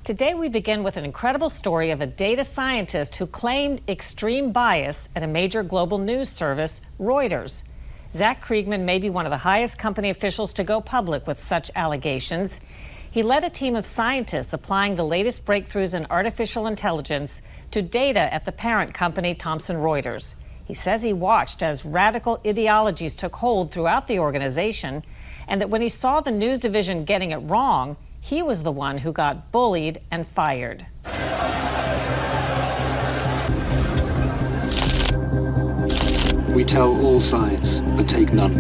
Today we begin with an incredible story of a data scientist who claimed extreme bias at a major global news service, Reuters. Zac Kriegman may be one of the highest company officials to go public with such allegations. He led a team of scientists applying the latest breakthroughs in artificial intelligence to data at the parent company, Thomson Reuters. He says he watched as radical ideologies took hold throughout the organization, and that when he saw the news division getting it wrong, he was the one who got bullied and fired. We tell all sides, but take none.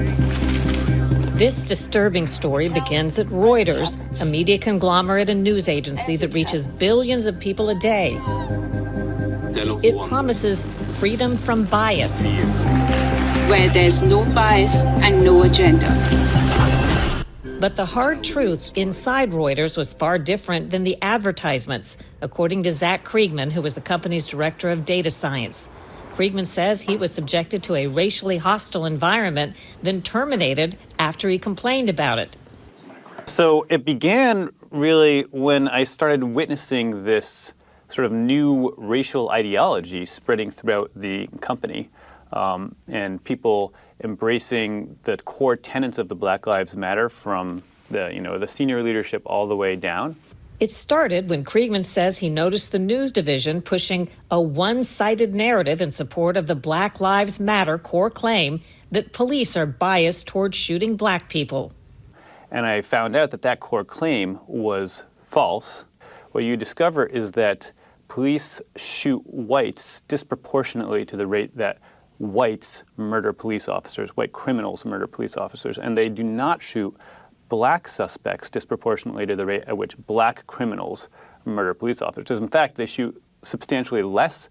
This disturbing story begins at Reuters, a media conglomerate and news agency that reaches billions of people a day. It promises freedom from bias. Where there's no bias and no agenda. But the hard truth inside Reuters was far different than the advertisements, according to Zac Kriegman, who was the company's director of data science. Kriegman says he was subjected to a racially hostile environment, then terminated after he complained about it. So it began really when I started witnessing this sort of new racial ideology spreading throughout the company, and people embracing the core tenets of the Black Lives Matter from the senior leadership all the way down. It started when Kriegman says he noticed the news division pushing a one-sided narrative in support of the Black Lives Matter core claim that police are biased towards shooting black people. And I found out that that core claim was false. What you discover is that police shoot whites disproportionately to the rate that whites murder police officers, white criminals murder police officers, and they do not shoot black suspects disproportionately to the rate at which black criminals murder police officers. In fact, they shoot substantially less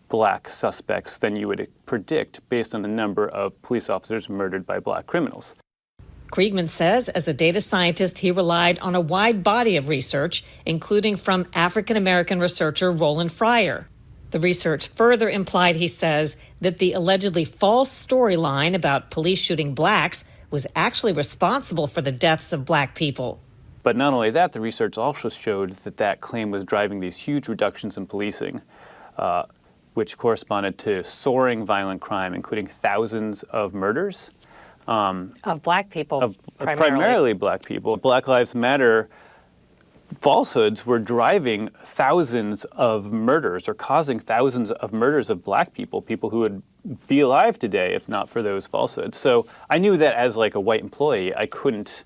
black suspects than you would predict based on the number of police officers murdered by black criminals. Kriegman says as a data scientist, he relied on a wide body of research, including from African-American researcher Roland Fryer. The research further implied, he says, that the allegedly false storyline about police shooting blacks was actually responsible for the deaths of black people. But not only that, the research also showed that that claim was driving these huge reductions in policing, which corresponded to soaring violent crime, including thousands of murders. Of black people, primarily black people. Black Lives Matter falsehoods were driving thousands of murders or causing thousands of murders of black people, people who would be alive today if not for those falsehoods. So I knew that as like a white employee, I couldn't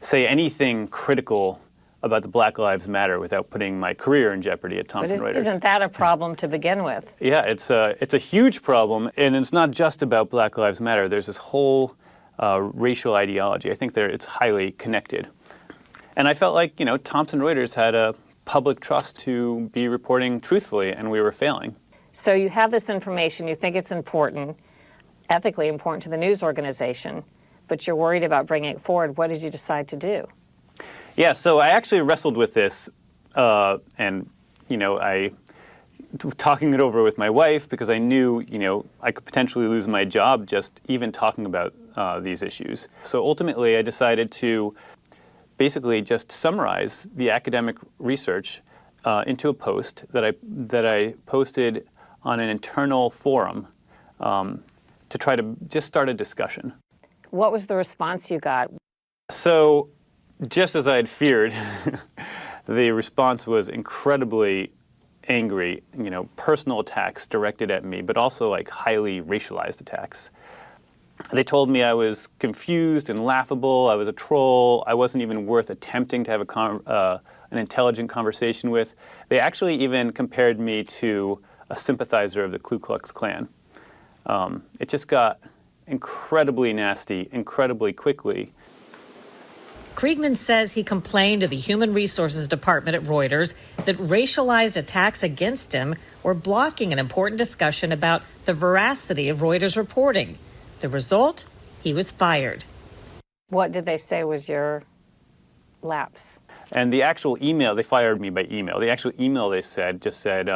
say anything critical about the Black Lives Matter without putting my career in jeopardy at Thomson Reuters. Isn't that a problem to begin with? Yeah, it's a huge problem, and it's not just about Black Lives Matter. There's this whole racial ideology. I think it's highly connected. And I felt like, Thomson Reuters had a public trust to be reporting truthfully, and we were failing. So you have this information, you think it's important, ethically important to the news organization, but you're worried about bringing it forward. What did you decide to do? Yeah, so I actually wrestled with this, and, I talking it over with my wife because I knew, I could potentially lose my job just even talking about these issues. So ultimately, I decided to basically just summarize the academic research into a post that I posted on an internal forum to try to just start a discussion. What was the response you got? So, just as I had feared, the response was incredibly angry, personal attacks directed at me, but also like highly racialized attacks. They told me I was confused and laughable, I was a troll, I wasn't even worth attempting to have an intelligent conversation with. They actually even compared me to a sympathizer of the Ku Klux Klan. It just got incredibly nasty, incredibly quickly. Kriegman says he complained to the Human Resources Department at Reuters that racialized attacks against him were blocking an important discussion about the veracity of Reuters reporting. The result? He was fired. What did they say was your lapse? And the actual email, they fired me by email. The actual email they said just said,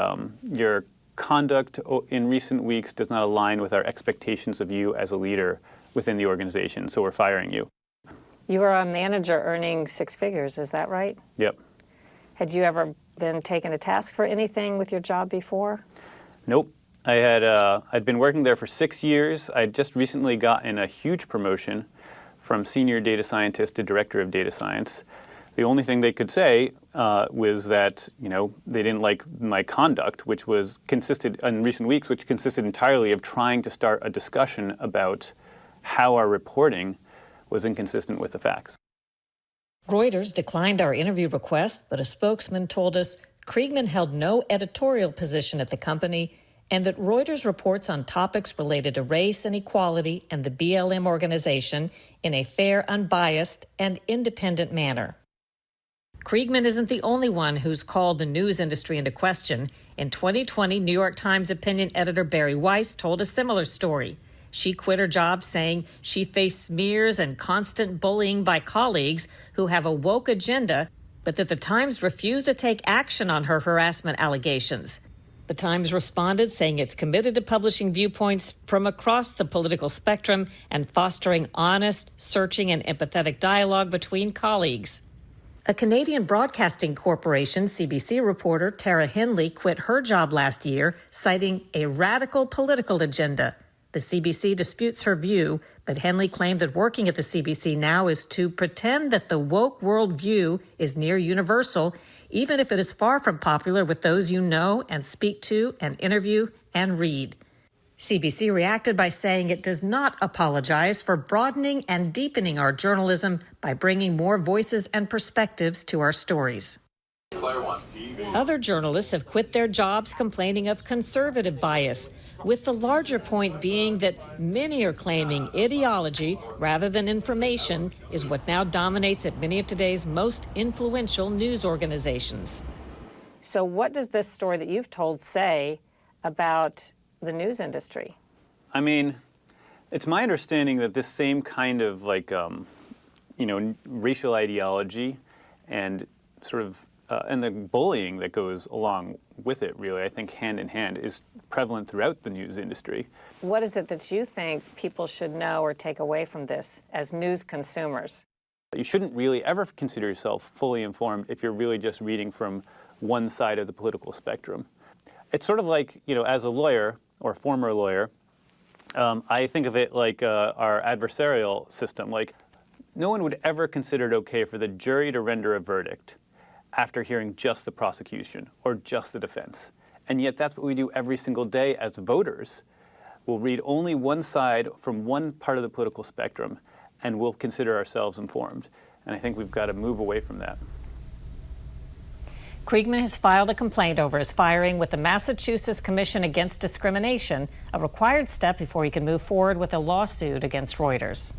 your conduct in recent weeks does not align with our expectations of you as a leader within the organization, so we're firing you. You are a manager earning six figures, is that right? Yep. Had you ever been taken to task for anything with your job before? Nope. I'd been working there for 6 years. I'd just recently gotten a huge promotion from senior data scientist to director of data science. The only thing they could say was that, they didn't like my conduct, which was consisted in recent weeks, which consisted entirely of trying to start a discussion about how our reporting was inconsistent with the facts. Reuters declined our interview request, but a spokesman told us Kriegman held no editorial position at the company and that Reuters reports on topics related to race and equality and the BLM organization in a fair, unbiased, and independent manner. Kriegman isn't the only one who's called the news industry into question. In 2020, New York Times opinion editor Bari Weiss told a similar story. She quit her job saying she faced smears and constant bullying by colleagues who have a woke agenda, but that the Times refused to take action on her harassment allegations. The Times responded saying it's committed to publishing viewpoints from across the political spectrum and fostering honest, searching, and empathetic dialogue between colleagues. A Canadian broadcasting corporation, CBC reporter Tara Henley, quit her job last year, citing a radical political agenda. The CBC disputes her view, but Henley claimed that working at the CBC now is to pretend that the woke worldview is near universal, even if it is far from popular with those you know and speak to and interview and read. CBC reacted by saying it does not apologize for broadening and deepening our journalism by bringing more voices and perspectives to our stories. Other journalists have quit their jobs complaining of conservative bias, with the larger point being that many are claiming ideology rather than information is what now dominates at many of today's most influential news organizations. So what does this story that you've told say about the news industry? I mean, it's my understanding that this same kind of racial ideology and sort of and the bullying that goes along with it, really, I think hand in hand, is prevalent throughout the news industry. What is it that you think people should know or take away from this as news consumers? You shouldn't really ever consider yourself fully informed if you're really just reading from one side of the political spectrum. It's sort of like, as a lawyer or former lawyer, I think of it like our adversarial system. Like, no one would ever consider it okay for the jury to render a verdict after hearing just the prosecution or just the defense. And yet that's what we do every single day as voters. We'll read only one side from one part of the political spectrum, and we'll consider ourselves informed. And I think we've got to move away from that. Kriegman has filed a complaint over his firing with the Massachusetts Commission Against Discrimination, a required step before he can move forward with a lawsuit against Reuters.